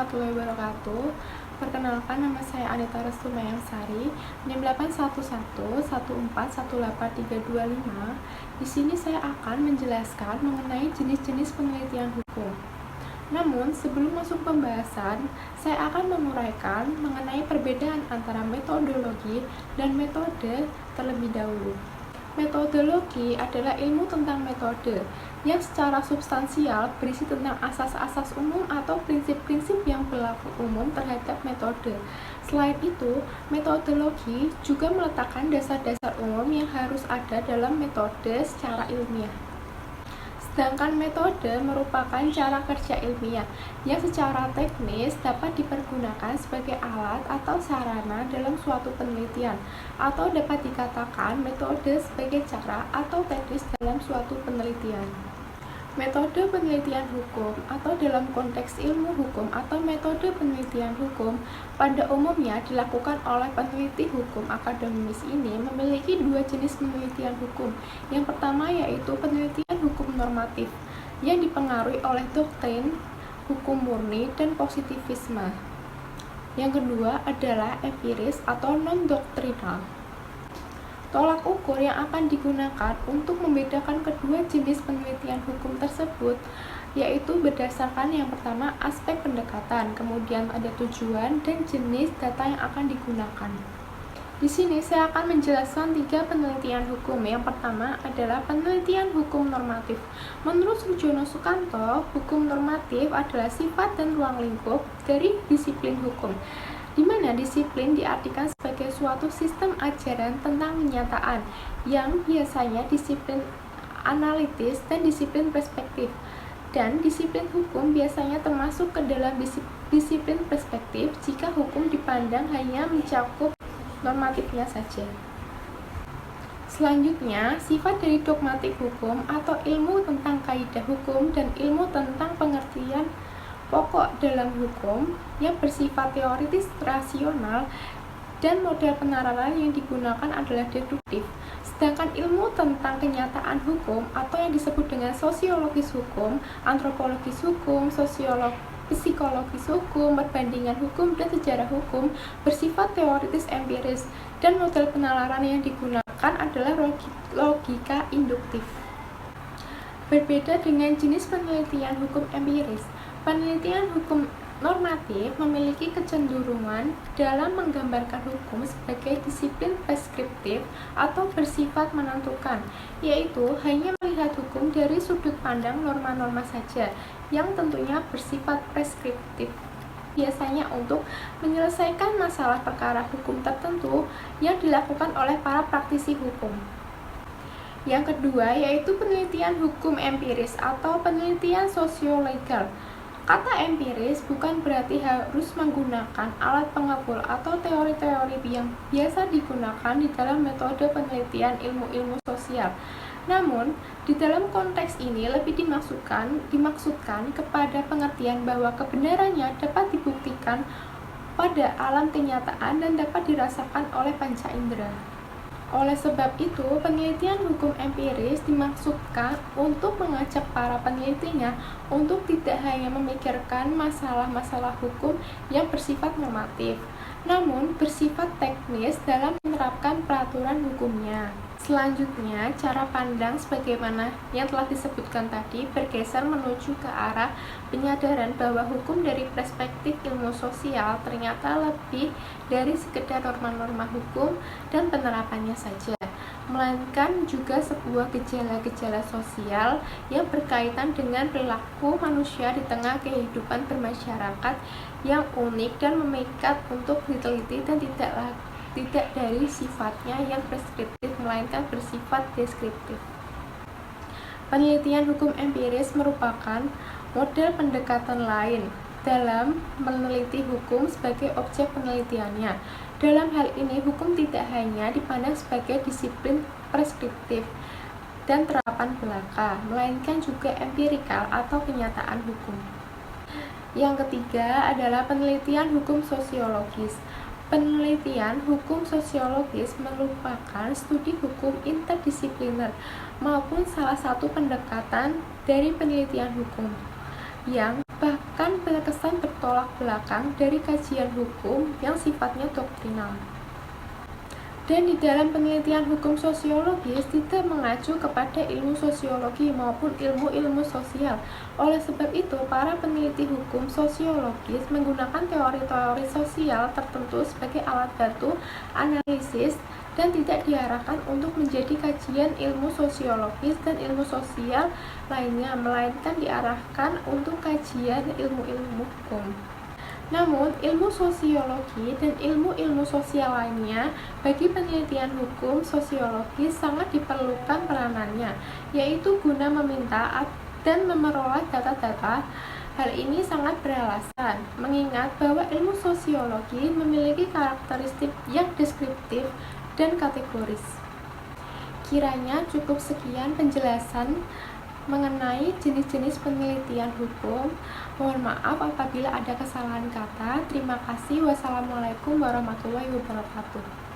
warahmatullahi wabarakatuh. Perkenalkan, nama saya Anita Restu Mayangsari, NIM 81114183225. Di sini saya akan menjelaskan mengenai jenis-jenis penelitian hukum. Namun, sebelum masuk pembahasan, saya akan menguraikan mengenai perbedaan antara metodologi dan metode terlebih dahulu. Metodologi adalah ilmu tentang metode yang secara substansial berisi tentang asas-asas umum atau prinsip-prinsip yang berlaku umum terhadap metode. Selain itu, metodologi juga meletakkan dasar-dasar umum yang harus ada dalam metode secara ilmiah. Sedangkan metode merupakan cara kerja ilmiah yang secara teknis dapat dipergunakan sebagai alat atau sarana dalam suatu penelitian, atau dapat dikatakan metode sebagai cara atau teknis dalam suatu penelitian. Metode penelitian hukum atau dalam konteks ilmu hukum atau metode penelitian hukum pada umumnya dilakukan oleh peneliti hukum akademis. Ini memiliki dua jenis penelitian hukum. Yang pertama yaitu penelitian hukum normatif yang dipengaruhi oleh doktrin hukum murni dan positivisme. Yang kedua adalah empiris atau non-doktrinal. Tolak ukur yang akan digunakan untuk membedakan kedua jenis penelitian hukum tersebut yaitu berdasarkan yang pertama aspek pendekatan, kemudian ada tujuan dan jenis data yang akan digunakan. Di sini saya akan menjelaskan tiga penelitian hukum. Yang pertama adalah penelitian hukum normatif. Menurut Sujono Sukanto, hukum normatif adalah sifat dan ruang lingkup dari disiplin hukum, di mana disiplin diartikan sebagai suatu sistem ajaran tentang kenyataan yang biasanya disiplin analitis dan disiplin perspektif. Dan disiplin hukum biasanya termasuk ke dalam disiplin perspektif jika hukum dipandang hanya mencakup normatifnya saja. Selanjutnya, sifat dari dogmatik hukum atau ilmu tentang kaidah hukum dan ilmu tentang pengertian pokok dalam hukum yang bersifat teoritis rasional dan model penalaran yang digunakan adalah deduktif. Sedangkan ilmu tentang kenyataan hukum atau yang disebut dengan sosiologis hukum, antropologis hukum, psikologis hukum, perbandingan hukum, dan sejarah hukum bersifat teoritis empiris dan model penalaran yang digunakan adalah logika induktif. Berbeda dengan jenis penelitian hukum empiris, penelitian hukum normatif memiliki kecenderungan dalam menggambarkan hukum sebagai disiplin preskriptif atau bersifat menentukan, yaitu hanya melihat hukum dari sudut pandang norma-norma saja, yang tentunya bersifat preskriptif, biasanya untuk menyelesaikan masalah perkara hukum tertentu yang dilakukan oleh para praktisi hukum. Yang kedua yaitu penelitian hukum empiris atau penelitian sosiolegal. Kata empiris bukan berarti harus menggunakan alat pengepul atau teori-teori yang biasa digunakan di dalam metode penelitian ilmu-ilmu sosial. Namun, di dalam konteks ini lebih dimaksudkan kepada pengertian bahwa kebenarannya dapat dibuktikan pada alam kenyataan dan dapat dirasakan oleh panca indera. Oleh sebab itu, penelitian hukum empiris dimaksudkan untuk mengajak para penelitinya untuk tidak hanya memikirkan masalah-masalah hukum yang bersifat normatif, namun bersifat teknis dalam menerapkan peraturan hukumnya. Selanjutnya, cara pandang sebagaimana yang telah disebutkan tadi bergeser menuju ke arah penyadaran bahwa hukum dari perspektif ilmu sosial ternyata lebih dari sekedar norma-norma hukum dan penerapannya saja, melainkan juga sebuah gejala-gejala sosial yang berkaitan dengan perilaku manusia di tengah kehidupan bermasyarakat yang unik dan memikat untuk diteliti dan tidak dari sifatnya yang preskriptif melainkan bersifat deskriptif. Penelitian hukum empiris merupakan model pendekatan lain dalam meneliti hukum sebagai objek penelitiannya. Dalam hal ini, hukum tidak hanya dipandang sebagai disiplin preskriptif dan terapan belaka, melainkan juga empirikal atau kenyataan hukum. Yang ketiga adalah penelitian hukum sosiologis. Penelitian hukum sosiologis merupakan studi hukum interdisipliner maupun salah satu pendekatan dari penelitian hukum yang bahkan berkesan bertolak belakang dari kajian hukum yang sifatnya doktrinal. Dan di dalam penelitian hukum sosiologis tidak mengacu kepada ilmu sosiologi maupun ilmu-ilmu sosial. Oleh sebab itu, para peneliti hukum sosiologis menggunakan teori-teori sosial tertentu sebagai alat bantu analisis dan tidak diarahkan untuk menjadi kajian ilmu sosiologis dan ilmu sosial lainnya, melainkan diarahkan untuk kajian ilmu-ilmu hukum. Namun, ilmu sosiologi dan ilmu-ilmu sosial lainnya bagi penelitian hukum sosiologis sangat diperlukan peranannya, yaitu guna meminta dan memeroleh data-data. Hal ini sangat beralasan, mengingat bahwa ilmu sosiologi memiliki karakteristik yang deskriptif dan kategoris. Kiranya cukup sekian penjelasan mengenai jenis-jenis penelitian hukum. Mohon maaf apabila ada kesalahan kata. Terima kasih. Wassalamualaikum warahmatullahi wabarakatuh.